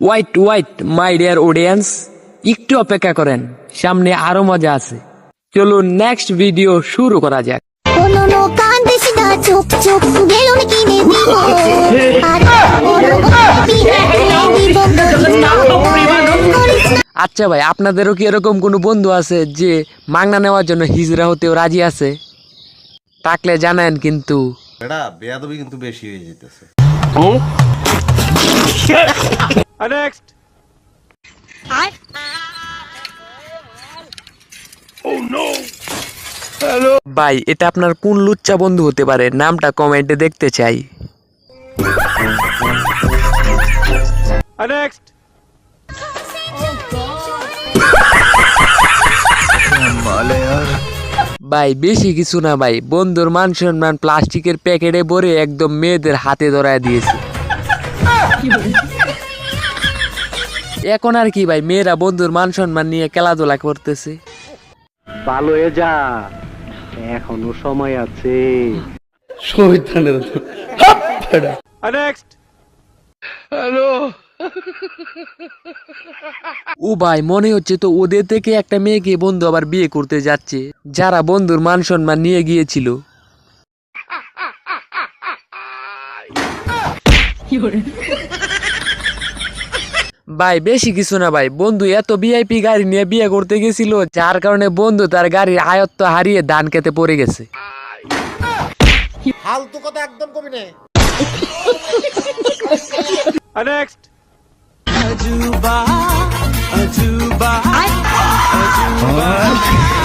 White wait my dear audience, একটু অপেক্ষা করেন, সামনে আরো মজা আছে। চলুন নেক্সট ভিডিও শুরু করা যাক। আচ্ছা ভাই, আপনাদেরও কি এরকম কোনো বন্ধু আছে যে মাংনা নেওয়ার জন্য হিজরা হতেও রাজি আছে? থাকলে জানেন কিন্তু এটা বেয়াদবি কিন্তু বেশি হয়ে যেতেছে। নেক্সট। ভাই এটা আপনার কোন লুচ্চা বন্ধু হতে পারে? নামটা কমেন্টে দেখতে চাই। নেক্সট। ভাই বেশি কিছু না ভাই, বন্ধুর মান সম্মান প্লাস্টিকের প্যাকেটে ভরে একদম মেয়েদের হাতে ধরায় দিয়েছে। এখন আর কি ভাই, মেয়েরা বন্ধুর মান সম্মান নিয়ে খেলাধুলা করতেছে। ভালো হয়ে যা, এখনো সময় আছে। নেক্সট। ও ভাই মনে হচ্ছে তো ওদের থেকে একটা মেয়েকে বন্ধু আবার বিয়ে করতে যাচ্ছে, যারা বন্ধুর মান সম্মান নিয়ে গিয়েছিল। ভাই বেশি কিছু না ভাই, বন্ধু এত ভিআইপি গাড়ি নিয়ে বিয়ে করতে গেছিল, যার কারণে বন্ধু তার গাড়ির আয়ত্ত হারিয়ে ধান খেতে পড়ে গেছে। ফালতু কথা একদম কবি না। নেক্সট।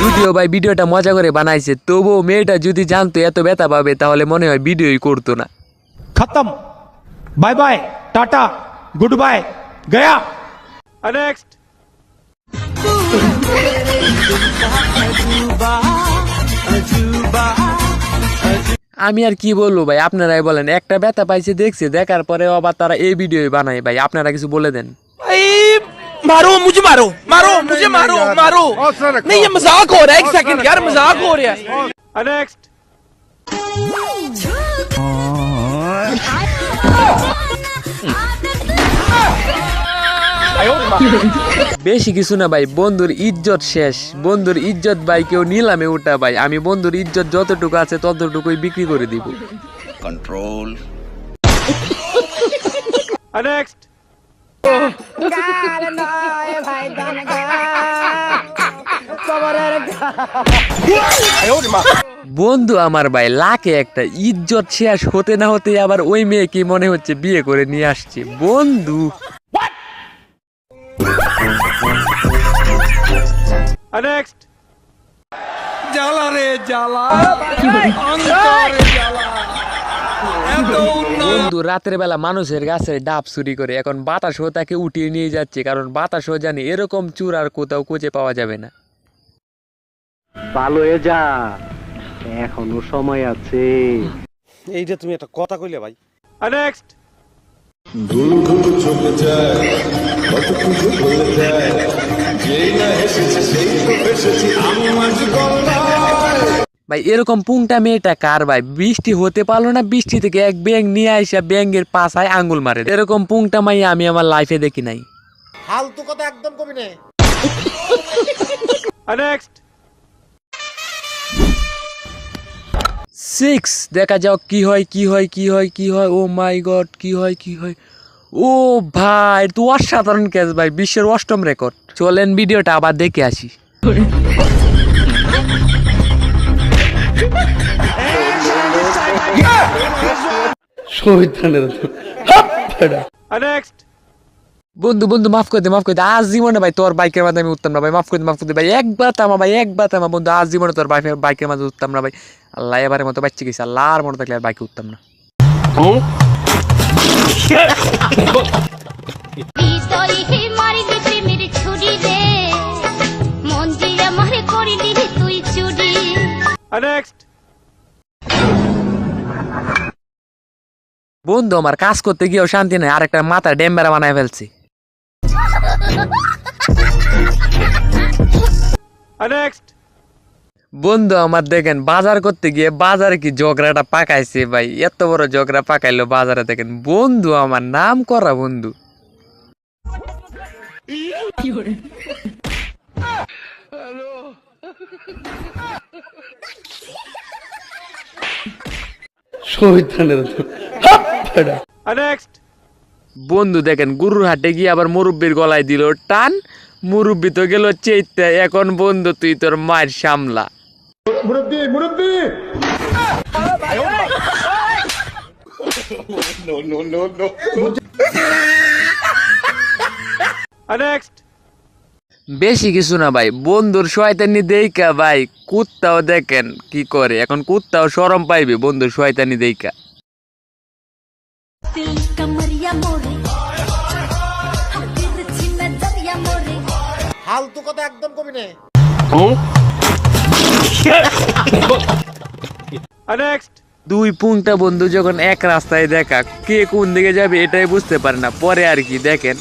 যদিও ভাই ভিডিওটা মজা করে বানাইছে, তবুও মেয়েটা যদি জানতো এত ব্যথা পাবে তাহলে মনে হয় ভিডিওই করতো না। खत्म, बाय बाय, टाटा, गुड बाय, गया। नेक्स्ट। আমি আর কি বলবো ভাই, আপনারাই বলেন। একটা ব্যথা পাইছে দেখছে, দেখার পরে আবার তারা এই ভিডিও বানায়। ভাই আপনারা কিছু বলে দেন। मारो मुझे, मारो मारो मुझे, मारो मारो। नहीं ये मजाक हो रहा है, एक सेकंड यार, मजाक हो रहा है। नेक्स्ट। বেশি কিছু না ভাই, বন্ধুর ইজ্জত শেষ। বন্ধুর ইজ্জত ভাই কেউ নিলামে উঠা ভাই, আমি বন্ধুর ইজ্জত যতটুকু আছে ততটুকুই বিক্রি করে দিব। কন্ট্রোল। নেক্সট। বন্ধু আমার ভাই লাখে একটা, ইজ্জত শেষ হতে না হতে আবার ওই মেয়েকে মনে হচ্ছে বিয়ে করে নিয়ে আসছে বন্ধু। নেক্সট। বন্ধু রাতের বেলা মানুষের গাছের ডাব চুরি করে, এখন বাতাসও তাকে উঠিয়ে নিয়ে যাচ্ছে, কারণ বাতাসও জানি এরকম চুর আর কোথাও খুঁজে পাওয়া যাবে না। ভালো হয়ে যা, এখনো সময় আছে। এইটা তুমি একটা কথা কইলে ভাই। নেক্সট। ভাই এরকম পুংটা মেয়েটা কার ভাই? বৃষ্টি হতে পারলো না, বৃষ্টি থেকে এক ব্যাঙ নিয়ে আইসা ব্যাঙের পাছায় আঙ্গুল মারে। এরকম পুংটা মাই আমি আমার লাইফে দেখি নাই। ফালতু কথা একদম কবি না। নেক্সট। 6 দেখা যাও কি হয় কি হয় কি হয় কি হয়। ও মাই গড, কি হয় কি হয়। ও ভাই তো অসাধারণ ক্যাচ ভাই, বিশ্বের 8ম রেকর্ড। চলেন ভিডিওটা আবার দেখে আসি। নেক্সট। বন্ধু বন্ধু মাফ করে দে, মাফ করে দে। আজ জীবনে ভাই তোর বাইকের মাঝে আমি উঠতাম না ভাই, মাফ করে দে, মাফ করে দে ভাই। একবার থামা ভাই, একবার থামা বন্ধু, আজ জীবনে তোর বাইকের মাঝে উঠতাম না ভাই। আল্লাহ এবারের মতো বাচ্চা গেছে, আল্লাহ আর মনে থাকলে আর বাইকে উঠতাম না। নেক্সট। বন্ধু আমার কাজ করতে গিয়েও শান্তি নেই, আর একটা মাথা ডেম্বেরা বানায় ফেলছি। নেক্সট। বন্ধু আমার দেখেন বাজার করতে গিয়ে বাজারে কি ঝগড়াটা পাকাইছে ভাই, এত বড় ঝগড়া পাকাইলো বাজারে, দেখেন বন্ধু আমার নাম করা বন্ধু। Next. বন্ধু দেখেন গরুর হাটে গিয়ে আবার মুরব্বির গলায় দিল টান, মুরব্বি তো গেল চেইতে, এখন বন্ধু তুই তোর মায়ের সামলা। Next. বেশি কিছু না ভাই, বন্ধুর শয়তানি দেইকা ভাই কুত্তাও দেখেন কি করে, এখন কুত্তাও শরম পাইবে বন্ধুর শয়তানি দেইকা। दिल कमरिया मोरे हम तिरछी नजरिया मोरे ফালতু কথা একদম কবি নে। Next. দুই পুংটা বন্ধু যখন এক রাস্তায় দেখা, কে কোন দিকে যাবে এটাই বুঝতে পারে না, পরে আর কি দেখেন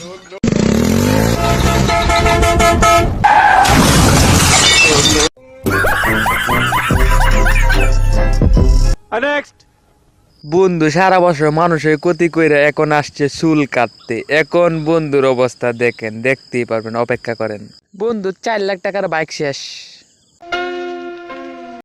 Next. বন্ধু সারা বছর মানুষের ক্ষতি কইরা এখন আসছে চুল কাটতে, এখন বন্ধুর অবস্থা দেখেন, দেখতেই পারবেন, অপেক্ষা করেন। বন্ধু 4 লাখ টাকার বাইক শেষ।